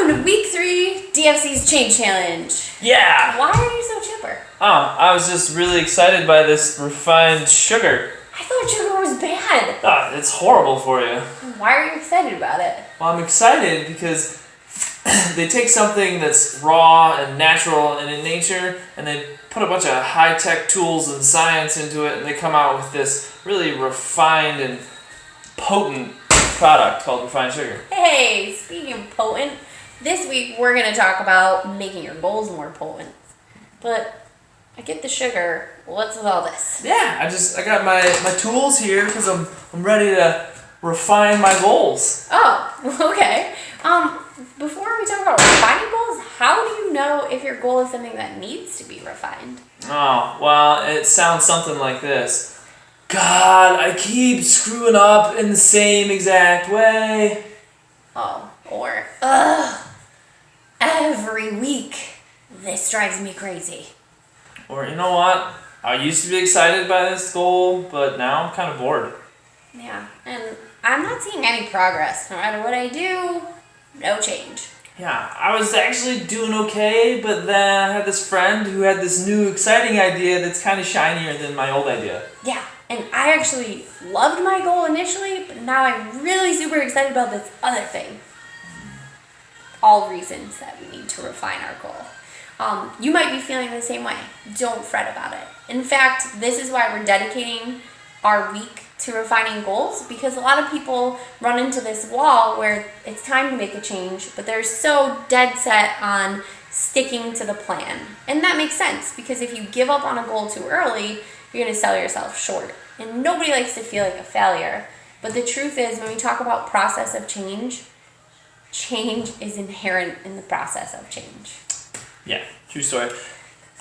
Welcome to week 3, DFC's Change Challenge. Yeah! Why are you so chipper? I was just really excited by this refined sugar. I thought sugar was bad. It's horrible for you. Why are you excited about it? Well, I'm excited because they take something that's raw and natural and in nature, and they put a bunch of high-tech tools and science into it, and they come out with this really refined and potent product called refined sugar. Hey, speaking of potent, this week we're going to talk about making your goals more potent. But I get the sugar. What's with all this? Yeah, I got my tools here because I'm ready to refine my goals. Oh, okay. Before we talk about refining goals, how do you know if your goal is something that needs to be refined? Oh, well, it sounds something like this. God, I keep screwing up in the same exact way. Oh, or, every week, this drives me crazy. Or, you know what? I used to be excited by this goal, but now I'm kind of bored. Yeah, and I'm not seeing any progress. No matter what I do, no change. Yeah, I was actually doing okay, but then I had this friend who had this new exciting idea that's kind of shinier than my old idea. Yeah, and I actually loved my goal initially, but now I'm really super excited about this other thing. All reasons that we need to refine our goal. You might be feeling the same way. Don't fret about it. In fact, this is why we're dedicating our week to refining goals, because a lot of people run into this wall where it's time to make a change, but they're so dead set on sticking to the plan. And that makes sense, because if you give up on a goal too early, you're going to sell yourself short. And nobody likes to feel like a failure. But the truth is, when we talk about process of change, change is inherent in the process of change. Yeah, true story.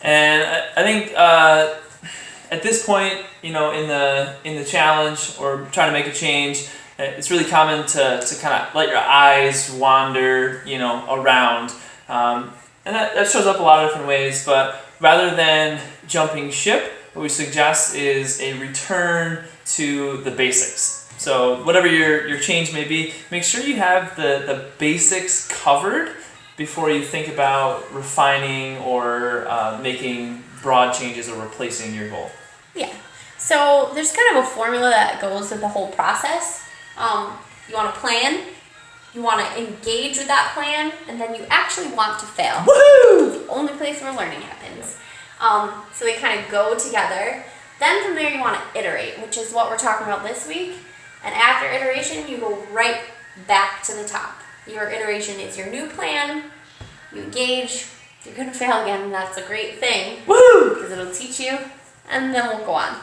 And I think at this point, you know, in the challenge or trying to make a change, it's really common to kind of let your eyes wander, you know, around. And that shows up a lot of different ways, but rather than jumping ship, what we suggest is a return to the basics. So whatever your change may be, make sure you have the basics covered before you think about refining or making broad changes or replacing your goal. Yeah. So there's kind of a formula that goes with the whole process. You want to plan, you want to engage with that plan, and then you actually want to fail. Woohoo! It's the only place where learning happens. So they kind of go together. Then from there you want to iterate, which is what we're talking about this week. And after iteration, you go right back to the top. Your iteration is your new plan. You engage. You're going to fail again, and that's a great thing. Woo! Because it'll teach you, and then we'll go on.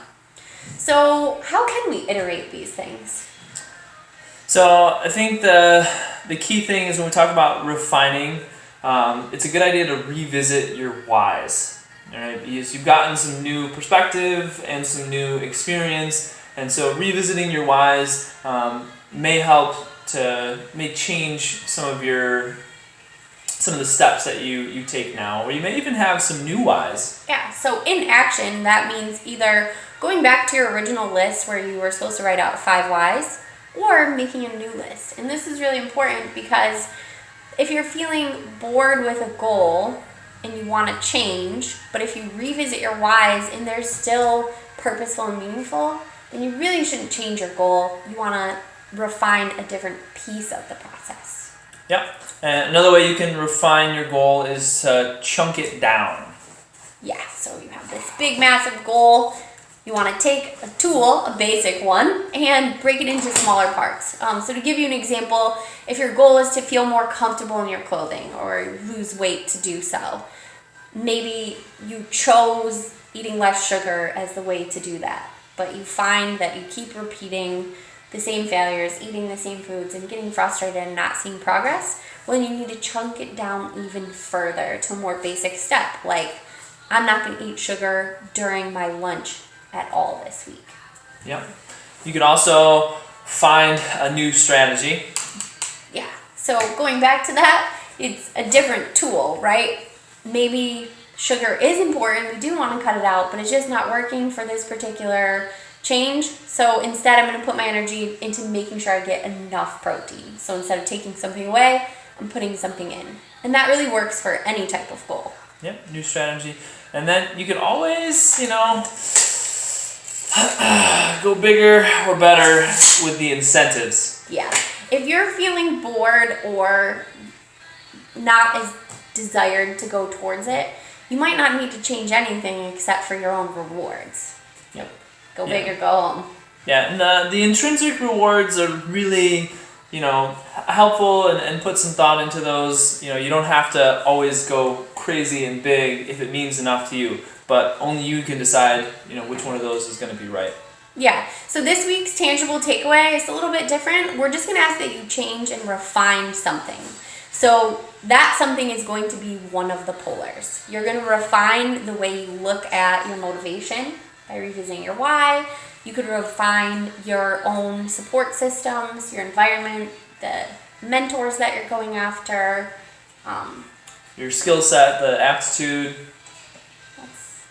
So how can we iterate these things? So I think the key thing is when we talk about refining, it's a good idea to revisit your whys. All right? Because you've gotten some new perspective and some new experience, and so revisiting your whys may help to change some of the steps that you take now, or you may even have some new whys. Yeah, so in action, that means either going back to your original list where you were supposed to write out 5 whys, or making a new list. And this is really important because if you're feeling bored with a goal and you want to change, but if you revisit your whys and they're still purposeful and meaningful, then you really shouldn't change your goal. You want to refine a different piece of the process. Yep. And another way you can refine your goal is to chunk it down. Yeah, so you have this big, massive goal. You want to take a tool, a basic one, and break it into smaller parts. So to give you an example, if your goal is to feel more comfortable in your clothing or lose weight to do so, maybe you chose eating less sugar as the way to do that, but you find that you keep repeating the same failures, eating the same foods, and getting frustrated and not seeing progress, well, you need to chunk it down even further to a more basic step, like I'm not going to eat sugar during my lunch at all this week. Yep. You could also find a new strategy. Yeah. So going back to that, it's a different tool, right? Maybe sugar is important. We do want to cut it out, but it's just not working for this particular change. So instead, I'm going to put my energy into making sure I get enough protein. So instead of taking something away, I'm putting something in. And that really works for any type of goal. Yep, new strategy. And then you can always, go bigger or better with the incentives. Yeah. If you're feeling bored or not as desired to go towards it, you might not need to change anything except for your own rewards. Yep. Go big or go home. Yeah, and the intrinsic rewards are really, helpful and put some thought into those. You don't have to always go crazy and big if it means enough to you, but only you can decide, which one of those is going to be right. Yeah, so this week's tangible takeaway is a little bit different. We're just going to ask that you change and refine something. So that something is going to be one of the polars. You're going to refine the way you look at your motivation by revisiting your why. You could refine your own support systems, your environment, the mentors that you're going after. Your skill set, the aptitude.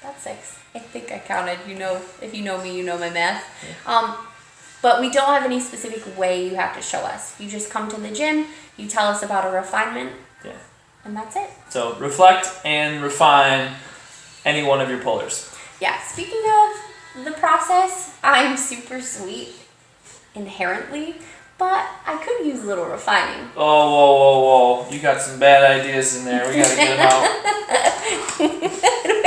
That's 6. I think I counted. If you know me, you know my math. Yeah. But we don't have any specific way you have to show us. You just come to the gym, you tell us about a refinement, and that's it. So reflect and refine any one of your polars. Yeah, speaking of the process, I'm super sweet inherently, but I could use a little refining. Oh, whoa. You got some bad ideas in there. We gotta get them out.